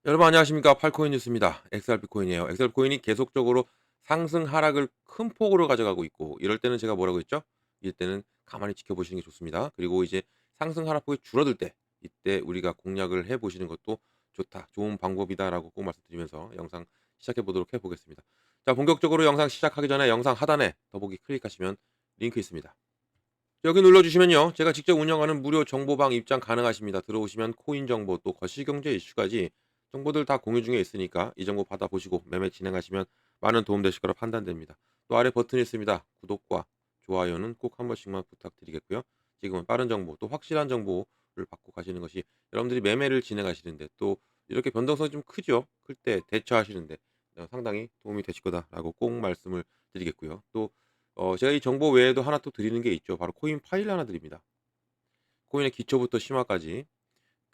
여러분 안녕하십니까? 팔코인 뉴스입니다. XRP 코인이에요. XRP 코인이 계속적으로 상승 하락을 큰 폭으로 가져가고 있고 이럴 때는 제가 뭐라고 했죠? 이럴 때는 가만히 지켜보시는 게 좋습니다. 그리고 이제 상승 하락폭이 줄어들 때 이때 우리가 공략을 해 보시는 것도 좋다. 좋은 방법이다라고 꼭 말씀드리면서 영상 시작해 보도록 해 보겠습니다. 자, 본격적으로 영상 시작하기 전에 영상 하단에 더보기 클릭하시면 링크 있습니다. 여기 눌러주시면요. 제가 직접 운영하는 무료 정보방 입장 가능하십니다. 들어오시면 코인 정보 또 거시경제 이슈까지 정보들 다 공유 중에 있으니까 이 정보 받아보시고 매매 진행하시면 많은 도움 되실 거라 판단됩니다. 또 아래 버튼이 있습니다. 구독과 좋아요는 꼭 한 번씩만 부탁드리겠고요. 지금은 빠른 정보 또 확실한 정보를 받고 가시는 것이 여러분들이 매매를 진행하시는데 또 이렇게 변동성이 좀 크죠. 클 때 대처하시는데 상당히 도움이 되실 거다라고 꼭 말씀을 드리겠고요. 또 제가 이 정보 외에도 하나 또 드리는 게 있죠. 바로 코인 파일 하나 드립니다. 코인의 기초부터 심화까지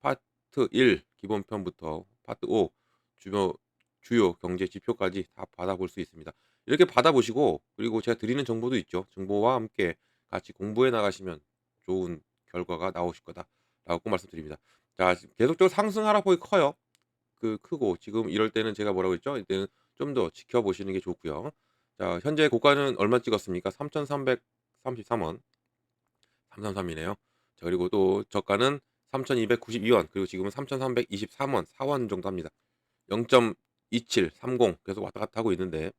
파트 1 기본편부터 파트 5 주요 주요 경제 지표까지 다 받아볼 수 있습니다. 이렇게 받아보시고 그리고 제가 드리는 정보도 있죠. 정보와 함께 같이 공부해 나가시면 좋은 결과가 나오실 거다라고 꼭 말씀드립니다. 자, 지금 계속적으로 상승 하락폭이 커요. 크고 지금 이럴 때는 제가 뭐라고 했죠? 이때는 좀 더 지켜보시는 게 좋고요. 자, 현재 고가는 얼마 찍었습니까? 3,333 원. 333 이네요. 자, 그리고 또 저가는 3,292 원, 그리고 지금은 3,323 원, 4원 정도 합니다. 0.2730 계속 왔다 갔다 하고 있는데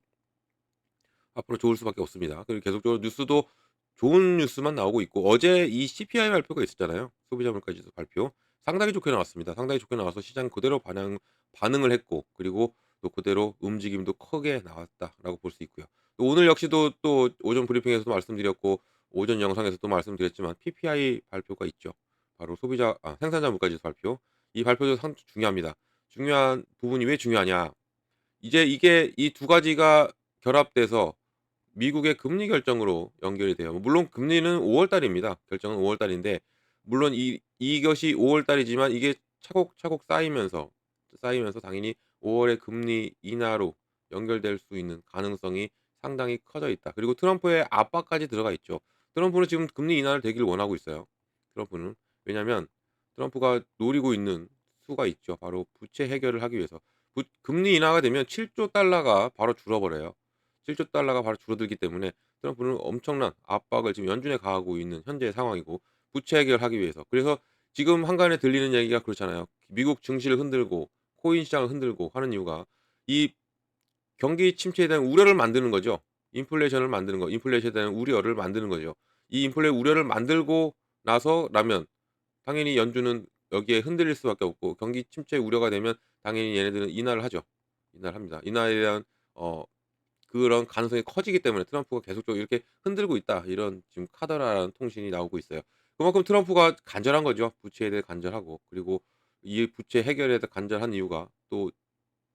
앞으로 좋을 수밖에 없습니다. 그리고 계속적으로 뉴스도 좋은 뉴스만 나오고 있고 어제 이 CPI 발표가 있었잖아요. 소비자 물가 지수 발표. 상당히 좋게 나왔습니다. 상당히 좋게 나와서 시장 그대로 반응을 했고 그리고 또 그대로 움직임도 크게 나왔다라고 볼 수 있고요. 또 오늘 역시도 또 오전 브리핑에서도 말씀드렸고 오전 영상에서도 말씀드렸지만 PPI 발표가 있죠. 바로 생산자 물가 지수 발표. 이 발표도 상당히 중요합니다. 중요한 부분이 왜 중요하냐? 이제 이게 이 두 가지가 결합돼서 미국의 금리 결정으로 연결이 돼요. 물론 금리는 5월 달입니다. 결정은 5월 달인데 물론 이것이 5월 달이지만 이게 차곡차곡 쌓이면서 당연히 5 월의 금리 인하로 연결될 수 있는 가능성이 상당히 커져 있다. 그리고 트럼프의 압박까지 들어가 있죠. 트럼프는 지금 금리 인하를 되기를 원하고 있어요. 트럼프는. 왜냐하면 트럼프가 노리고 있는 수가 있죠. 바로 부채 해결을 하기 위해서. 금리 인하가 되면 7조 달러가 바로 줄어버려요. 7조 달러가 바로 줄어들기 때문에 트럼프는 엄청난 압박을 지금 연준에 가하고 있는 현재의 상황이고 부채 해결하기 위해서. 그래서 지금 한간에 들리는 얘기가 그렇잖아요. 미국 증시를 흔들고 코인 시장을 흔들고 하는 이유가 이 경기 침체에 대한 우려를 만드는 거죠. 인플레이션을 만드는 거. 인플레이션에 대한 우려를 만드는 거죠. 이 인플레 우려를 만들고 나서라면 당연히 연준은 여기에 흔들릴 수밖에 없고 경기 침체 우려가 되면 당연히 얘네들은 인하를 하죠. 인하를 합니다. 인하에 대한 어 그런 가능성이 커지기 때문에 트럼프가 계속적으로 이렇게 흔들고 있다. 이런 지금 카더라라는 통신이 나오고 있어요. 그만큼 트럼프가 간절한 거죠. 부채에 대해 간절하고 그리고 이 부채 해결에 대해 간절한 이유가 또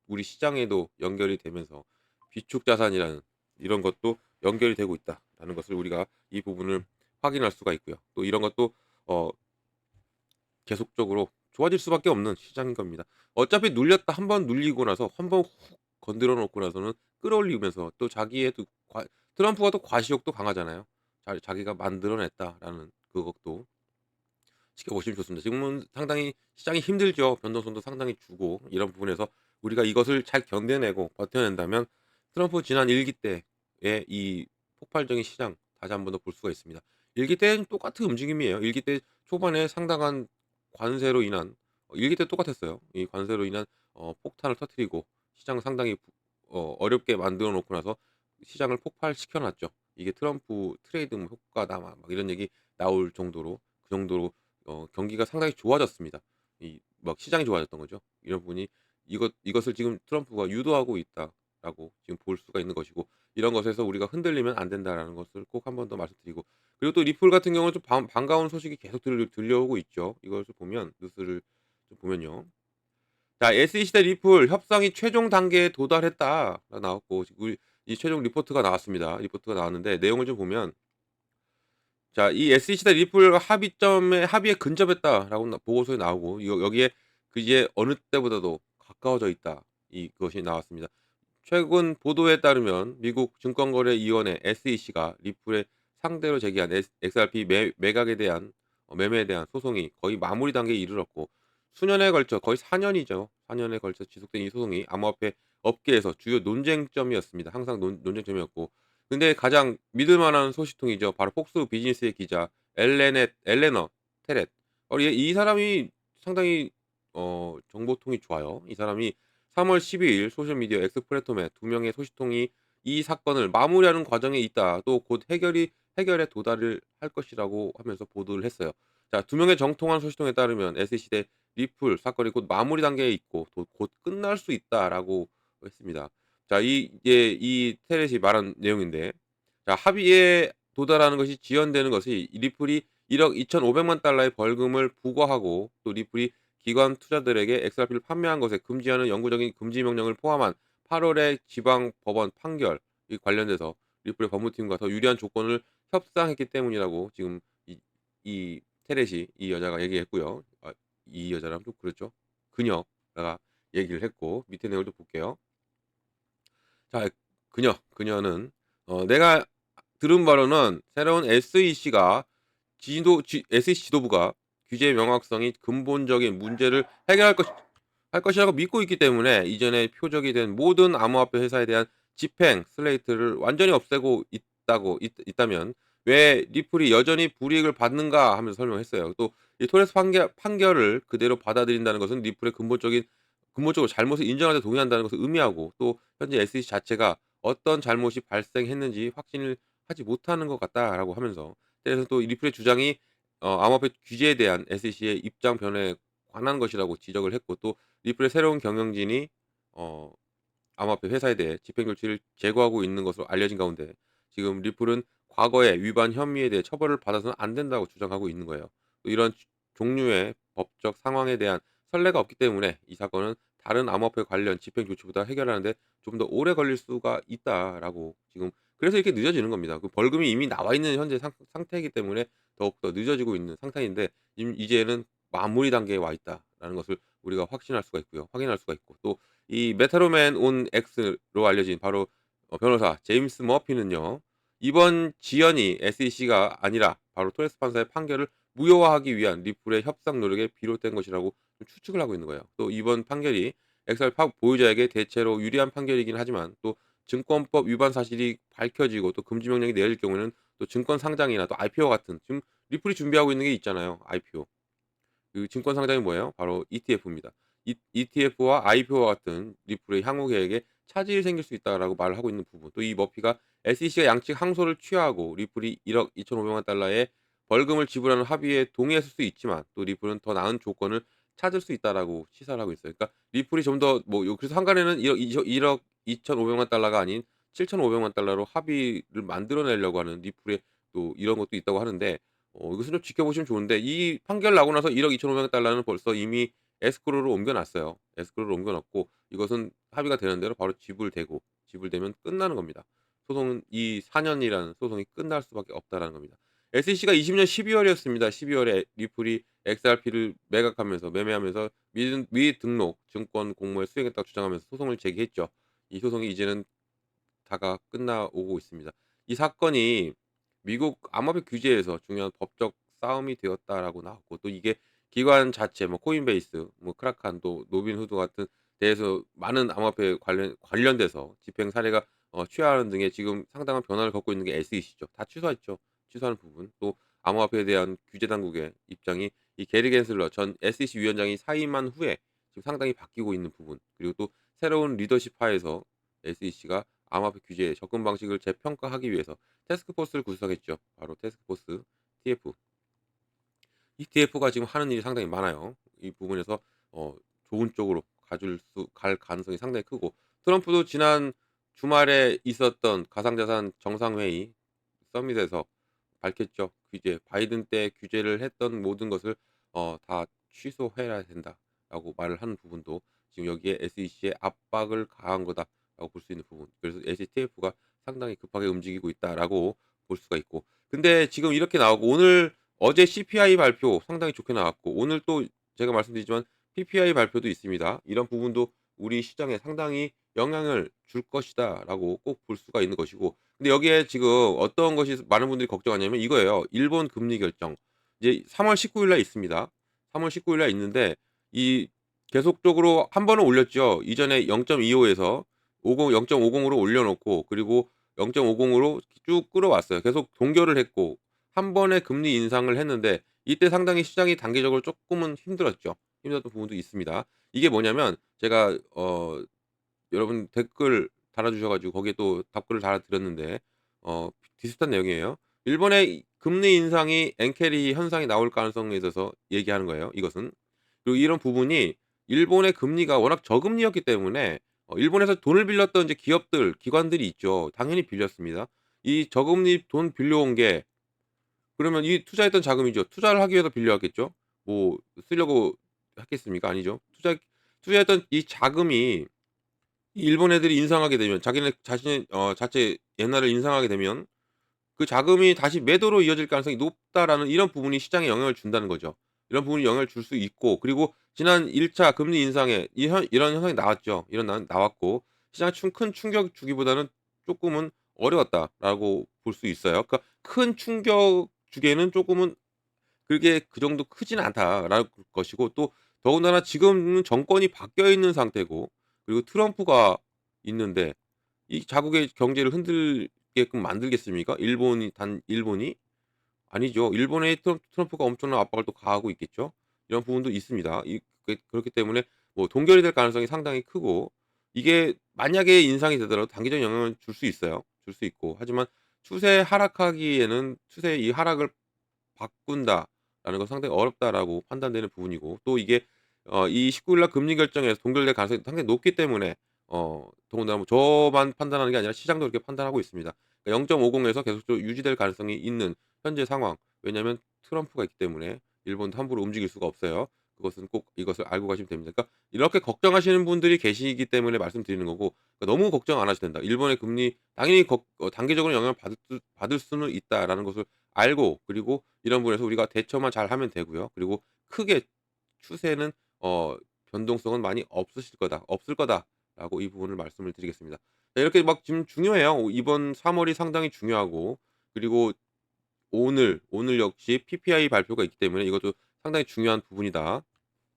우리 시장에도 연결이 되면서 비축 자산이라는 이런 것도 연결이 되고 있다라는 것을 우리가 이 부분을 확인할 수가 있고요. 또 이런 것도 어 계속적으로 좋아질 수밖에 없는 시장인 겁니다. 어차피 눌렸다 한번 눌리고 나서 한번 훅 건드려 놓고 나서는 끌어올리면서 또 자기의 또 트럼프가 또 과시욕도 강하잖아요. 자기가 만들어 냈다라는 그것도 지켜보시면 좋습니다. 지금은 상당히 시장이 힘들죠. 변동성도 상당히 주고 이런 부분에서 우리가 이것을 잘 견뎌내고 버텨낸다면 트럼프 지난 1기 때의 이 폭발적인 시장 다시 한번 더 볼 수가 있습니다. 1기 때는 똑같은 움직임이에요. 1기 때 초반에 상당한 관세로 인한 1기 때 똑같았어요. 이 관세로 인한 폭탄을 터뜨리고 시장을 상당히 어렵게 만들어 놓고 나서 시장을 폭발시켜 놨죠. 이게 트럼프 트레이드 효과다 막 이런 얘기 나올 정도로 그 정도로 경기가 상당히 좋아졌습니다. 이 막 시장이 좋아졌던 거죠. 이런 부분이 이것을 지금 트럼프가 유도하고 있다라고 지금 볼 수가 있는 것이고 이런 것에서 우리가 흔들리면 안 된다라는 것을 꼭 한 번 더 말씀드리고 그리고 또 리플 같은 경우는 좀 반가운 소식이 계속 들려오고 있죠. 이것을 보면 뉴스를 좀 보면요. 자, SE 시대 리플 협상이 최종 단계에 도달했다가 나왔고 우리 이 최종 리포트가 나왔습니다. 리포트가 나왔는데 내용을 좀 보면 자, 이 SE 시대 리플 합의에 근접했다라고 보고서에 나오고 여기에 이제 어느 때보다도 가까워져 있다. 이것이 나왔습니다. 최근 보도에 따르면 미국 증권거래위원회 SEC가 리플의 상대로 제기한 XRP 매각에 대한 매매에 대한 소송이 거의 마무리 단계에 이르렀고 수년에 걸쳐 거의 4 년이죠. 4 년에 걸쳐 지속된 이 소송이 암호화폐 업계에서 주요 논쟁점이었습니다. 항상 논쟁점이었고. 근데 가장 믿을 만한 소식통이죠. 바로 폭스 비즈니스의 기자 엘레너 테렛. 이 사람이 상당히 정보통이 좋아요. 이 사람이 3월 12일 소셜 미디어 X 플랫폼에 두 명의 소식통이 이 사건을 마무리하는 과정에 있다. 또 곧 해결에 도달을 할 것이라고 하면서 보도를 했어요. 자, 두 명의 정통한 소식통에 따르면 SEC 대 리플 사건이 곧 마무리 단계에 있고 곧 끝날 수 있다라고 했습니다. 자, 이제 이 테렛이 말한 내용인데, 자, 합의에 도달하는 것이 지연되는 것이 리플이 1억 2,500만 달러의 벌금을 부과하고 또 리플이 기관 투자들에게 XRP를 판매한 것에 금지하는 영구적인 금지 명령을 포함한 8월의 지방 법원 판결 이 관련돼서 리플의 법무팀과 더 유리한 조건을 협상했기 때문이라고 지금 이 테렛이 이 여자가 얘기했고요. 이 여자라면 좀 그렇죠. 그녀가 얘기를 했고 밑에 내용을 좀 볼게요. 자, 그녀는 "내가 들은 바로는 새로운 SEC가 SEC 지도부가 규제의 명확성이 근본적인 문제를 해결할 할 것이라고 믿고 있기 때문에 이전에 표적이 된 모든 암호화폐 회사에 대한 집행 슬레이트를 완전히 없애고 있다면 왜 리플이 여전히 불이익을 받는가?" 하면서 설명했어요. 또 이 토레스 판결을 그대로 받아들인다는 것은 리플의 근본적으로 잘못을 인정하는데 동의한다는 것을 의미하고, 또 현재 SEC 자체가 어떤 잘못이 발생했는지 확신을 하지 못하는 것 같다라고 하면서, 그래서 또 리플의 주장이 암호화폐 규제에 대한 SEC의 입장 변화에 관한 것이라고 지적을 했고, 또 리플의 새로운 경영진이 어 암호화폐 회사에 대해 집행 조치를 제고하고 있는 것으로 알려진 가운데 지금 리플은 과거의 위반 혐의에 대해 처벌을 받아서는 안 된다고 주장하고 있는 거예요. 또 이런 종류의 법적 상황에 대한 선례가 없기 때문에 이 사건은 다른 암호화폐 관련 집행 조치보다 해결하는데 좀 더 오래 걸릴 수가 있다라고 지금, 그래서 이렇게 늦어지는 겁니다. 그 벌금이 이미 나와 있는 현재 상태이기 때문에 더욱더 늦어지고 있는 상태인데, 이제는 마무리 단계에 와 있다라는 것을 우리가 확신할 수가 있고요. 확인할 수가 있고, 또 이 메타로맨 온 X로 알려진 바로 변호사 제임스 머피는요, 이번 지연이 SEC가 아니라 바로 토레스 판사의 판결을 무효화하기 위한 리플의 협상 노력에 비롯된 것이라고 좀 추측을 하고 있는 거예요. 또 이번 판결이 엑셀파 보유자에게 대체로 유리한 판결이긴 하지만, 또 증권법 위반 사실이 밝혀지고 또 금지 명령이 내려질 경우에는 또 증권 상장이나 또 IPO 같은, 지금 리플이 준비하고 있는 게 있잖아요. IPO. 그 증권 상장이 뭐예요? 바로 ETF입니다. ETF와 IPO와 같은 리플의 향후 계획에 차질이 생길 수 있다라고 말을 하고 있는 부분. 또 이 머피가 SEC가 양측 항소를 취하하고 리플이 1억 2,500만 달러의 벌금을 지불하는 합의에 동의했을 수 있지만, 또 리플은 더 나은 조건을 찾을 수 있다라고 시사를 하고 있어요. 그러니까 리플이 좀 더 그래서 한간에는 1억 2,500만 달러가 아닌 7,500만 달러로 합의를 만들어내려고 하는 리플의 또 이런 것도 있다고 하는데, 이것은 좀 지켜보시면 좋은데, 이 판결 나고 나서 1억 2,500만 달러는 벌써 이미 에스크로로 옮겨 놨어요. 에스크로로 옮겨 놨고 이것은 합의가 되는 대로 바로 지불되면 끝나는 겁니다. 소송은 이 4 년이라는 소송이 끝날 수밖에 없다라는 겁니다. SEC가 20년 12월이었습니다. 12월에 리플이 XRP를 매매하면서 미등록 증권 공모에 수행했다고 주장하면서 소송을 제기했죠. 이 소송이 이제는 다가 끝나오고 있습니다. 이 사건이 미국 암호화폐 규제에서 중요한 법적 싸움이 되었다라고 나왔고, 또 이게 기관 자체 코인베이스, 크라칸, 또 노빈후드 같은 데에서 많은 암호화폐 관련돼서 집행 사례가 취하하는 등의 지금 상당한 변화를 겪고 있는 게 SEC죠. 다 취소했죠. 취소하는 부분. 또 암호화폐에 대한 규제 당국의 입장이 이 게리 겐슬러 전 SEC 위원장이 사임한 후에 지금 상당히 바뀌고 있는 부분. 그리고 또 새로운 리더십 하에서 SEC가 암호화폐 규제의 접근 방식을 재평가하기 위해서 태스크포스를 구성했죠. 바로 태스크포스 TF. 이 TF가 지금 하는 일이 상당히 많아요. 이 부분에서 어 좋은 쪽으로 갈 가능성이 상당히 크고, 트럼프도 지난 주말에 있었던 가상자산 정상회의 서밋에서 밝혔죠. 바이든 때 규제를 했던 모든 것을 다 취소해야 된다라고 말을 하는 부분도 지금 여기에 SEC의 압박을 가한 거다라고 볼 수 있는 부분. 그래서 STF가 상당히 급하게 움직이고 있다라고 볼 수가 있고. 근데 지금 이렇게 나오고, 어제 CPI 발표 상당히 좋게 나왔고, 오늘 또 제가 말씀드리지만 PPI 발표도 있습니다. 이런 부분도 우리 시장에 상당히 영향을 줄 것이다라고 꼭 볼 수가 있는 것이고, 근데 여기에 지금 어떤 것이 많은 분들이 걱정하냐면 이거예요. 일본 금리 결정. 이제 3월 19일 날 있습니다. 3월 19일 날 있는데 이 계속적으로 한 번은 올렸죠. 이전에 0.25에서 50 0.50으로 올려 놓고 그리고 0.50으로 쭉 끌어왔어요. 계속 동결을 했고 한 번에 금리 인상을 했는데 이때 상당히 시장이 단기적으로 쪼끔은 힘들었죠. 힘들었던 부분도 있습니다. 이게 뭐냐면 제가 여러분 댓글 달아 주셔 가지고 거기에 또 답글을 달아 드렸는데 비슷한 내용이에요. 일본의 이 금리 인상이 엔캐리 현상이 나올 가능성에 있어서 얘기하는 거예요, 이것은. 그리고 이런 부분이 일본의 금리가 워낙 저금리였기 때문에 일본에서 돈을 빌렸던 이제 기업들, 기관들이 있죠. 당연히 빌렸습니다. 이 저금리 돈 빌려온 게 그러면 이 투자했던 자금이죠. 투자를 하기 위해서 빌려왔겠죠. 뭐 쓰려고 했겠습니까? 아니죠. 투자했던 이 자금이 이 일본 애들이 인상하게 되면 자기네 자신의 자체 옛날을 인상하게 되면 그 자금이 다시 매도로 이어질 가능성이 높다라는 이런 부분이 시장에 영향을 준다는 거죠. 이런 부분이 영향을 줄 수 있고 그리고 지난 1차 금리 인상에 이런 현상이 나왔죠. 나왔고 시장에 큰 충격 주기보다는 쪼끔은 어려웠다라고 볼 수 있어요. 그러니까 큰 충격 주기에는 쪼끔은 그게 그 정도 크지는 않다라는 것이고 또 더군다나 지금은 정권이 바뀌어 있는 상태고 그리고 트럼프가 있는데 이 자국의 경제를 흔들게끔 만들겠습니까? 일본이? 아니죠. 일본의 트럼프가 엄청난 압박을 또 가하고 있겠죠. 이런 부분도 있습니다. 그렇기 때문에 뭐 동결이 될 가능성이 상당히 크고 이게 만약에 인상이 되더라도 단기적인 영향을 줄 수 있어요. 줄 수 있고. 하지만 추세의 이 하락을 바꾼다라는 건 상당히 어렵다라고 판단되는 부분이고 또 이게 이 19일 날 금리 결정에서 동결될 가능성이 상당히 높기 때문에 더군다나 뭐 저만 판단하는 게 아니라 시장도 그렇게 판단하고 있습니다. 그러니까 0.50에서 계속적으로 유지될 가능성이 있는 현재 상황. 왜냐하면 트럼프가 있기 때문에 일본도 함부로 움직일 수가 없어요. 그것은 꼭 이것을 알고 가시면 됩니다. 그러니까 이렇게 걱정하시는 분들이 계시기 때문에 말씀드리는 거고 그러니까 너무 걱정 안 하셔도 된다. 일본의 금리 당연히 단기적으로 영향을 받을 수는 있다라는 것을 알고 그리고 이런 부분에서 우리가 대처만 잘하면 되고요. 그리고 크게 추세는 어 변동성은 많이 없을 거다라고 이 부분을 말씀을 드리겠습니다. 자 이렇게 막 지금 중요해요. 이번 3 월이 상당히 중요하고 그리고 오늘 역시 PPI 발표가 있기 때문에 이것도 상당히 중요한 부분이다.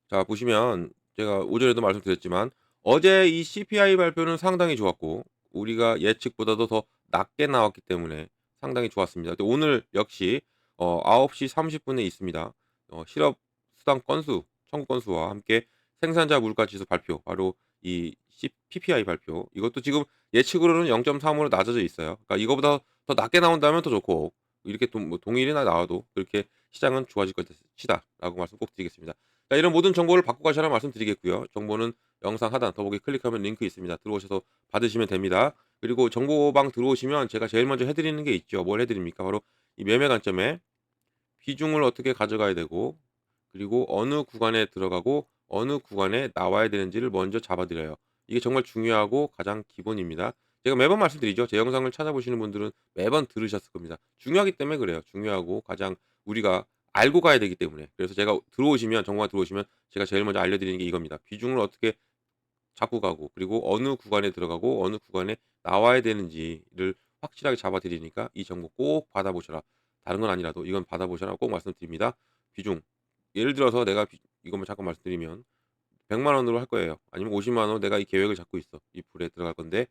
자 보시면 제가 오전에도 말씀드렸지만 어제 이 CPI 발표는 상당히 좋았고 우리가 예측보다도 더 낮게 나왔기 때문에 상당히 좋았습니다. 근데 오늘 역시 9시 30 분에 있습니다. 실업 수당 건수 청구 건수와 함께 생산자 물가 지수 발표 바로 이 PPI 발표 이것도 지금 예측으로는 0.3으로 낮아져 있어요. 그러니까 이거보다 더 낮게 나온다면 더 좋고 이렇게 뭐 동일이나 나와도 그렇게 시장은 좋아질 것이다라고 말씀 꼭 드리겠습니다. 자 이런 모든 정보를 받고 가시라는 말씀드리겠고요. 정보는 영상 하단 더보기 클릭하면 링크 있습니다. 들어오셔서 받으시면 됩니다. 그리고 정보방 들어오시면 제가 제일 먼저 해 드리는 게 있죠. 뭘 해 드립니까? 바로 이 매매 관점에 비중을 어떻게 가져가야 되고 그리고 어느 구간에 들어가고 어느 구간에 나와야 되는지를 먼저 잡아 드려요. 이게 정말 중요하고 가장 기본입니다. 제가 매번 말씀드리죠. 제 영상을 찾아보시는 분들은 매번 들으셨을 겁니다. 중요하기 때문에 그래요. 중요하고 가장 우리가 알고 가야 되기 때문에. 그래서 제가 정보가 들어오시면 제가 제일 먼저 알려 드리는 게 이겁니다. 비중을 어떻게 잡고 가고 그리고 어느 구간에 들어가고 어느 구간에 나와야 되는지를 확실하게 잡아 드리니까 이 정보 꼭 받아 보셔라. 다른 건 아니라도 이건 받아 보셔라 꼭 말씀드립니다. 비중 예를 들어서 내가 이것만 잠깐 말씀드리면 100만 원으로 할 거예요. 아니면 50만 원으로 내가 이 계획을 잡고 있어. 이 불에 들어갈 건데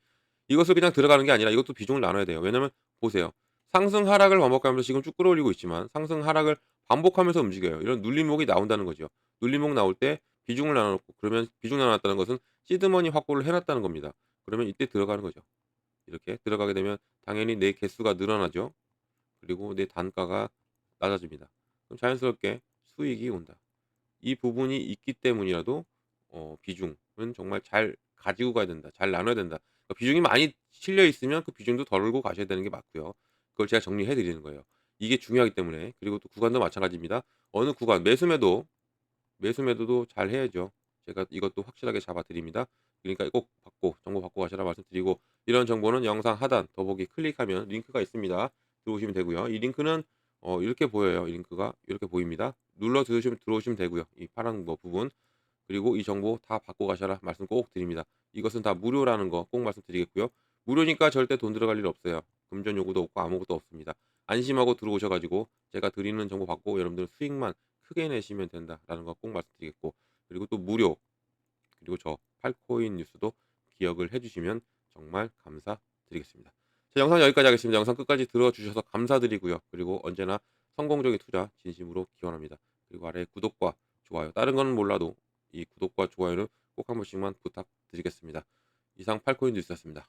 이것을 그냥 들어가는 게 아니라 이것도 비중을 나눠야 돼요. 왜냐면 보세요. 상승 하락을 반복하면서 지금 쭉 끌어올리고 있지만 상승 하락을 반복하면서 움직여요. 이런 눌림목이 나온다는 거죠. 눌림목 나올 때 비중을 나눠 놓고 그러면 비중 나눠 놨다는 것은 시드머니 확보를 해 놨다는 겁니다. 그러면 이때 들어가는 거죠. 이렇게 들어가게 되면 당연히 내 개수가 늘어나죠. 그리고 내 단가가 낮아집니다. 그럼 자연스럽게 수익이 온다. 이 부분이 있기 때문이라도 비중은 정말 잘 가지고 가야 된다. 잘 나눠야 된다. 그러니까 비중이 많이 실려 있으면 그 비중도 덜고 가셔야 되는 게 맞고요. 그걸 제가 정리해 드리는 거예요. 이게 중요하기 때문에. 그리고 또 구간도 마찬가지입니다. 어느 구간 매수 매도도 잘 해야죠. 제가 이것도 확실하게 잡아 드립니다. 그러니까 꼭 정보 받고 가시라 말씀드리고 이런 정보는 영상 하단 더보기 클릭하면 링크가 있습니다. 들어오시면 되고요. 이 링크는 이렇게 보여요. 이 링크가 이렇게 보입니다. 눌러 들어오시면 되고요. 이 파란 뭐 부분 그리고 이 정보 다 받고 가셔라 말씀 꼭 드립니다. 이것은 다 무료라는 거 꼭 말씀드리겠고요. 무료니까 절대 돈 들어갈 일 없어요. 금전 요구도 없고 아무것도 없습니다. 안심하고 들어오셔 가지고 제가 드리는 정보 받고 여러분들 수익만 크게 내시면 된다라는 거 꼭 말씀드리겠고 그리고 또 무료, 그리고 저 팔코인 뉴스도 기억을 해 주시면 정말 감사드리겠습니다. 자, 영상 여기까지 하겠습니다. 영상 끝까지 들어 주셔서 감사드리고요. 그리고 언제나 성공적인 투자 진심으로 기원합니다. 그리고 아래 구독과 좋아요, 다른 건 몰라도 이 구독과 좋아요는 꼭 한 번씩만 부탁드리겠습니다. 이상 팔코인 뉴스였습니다.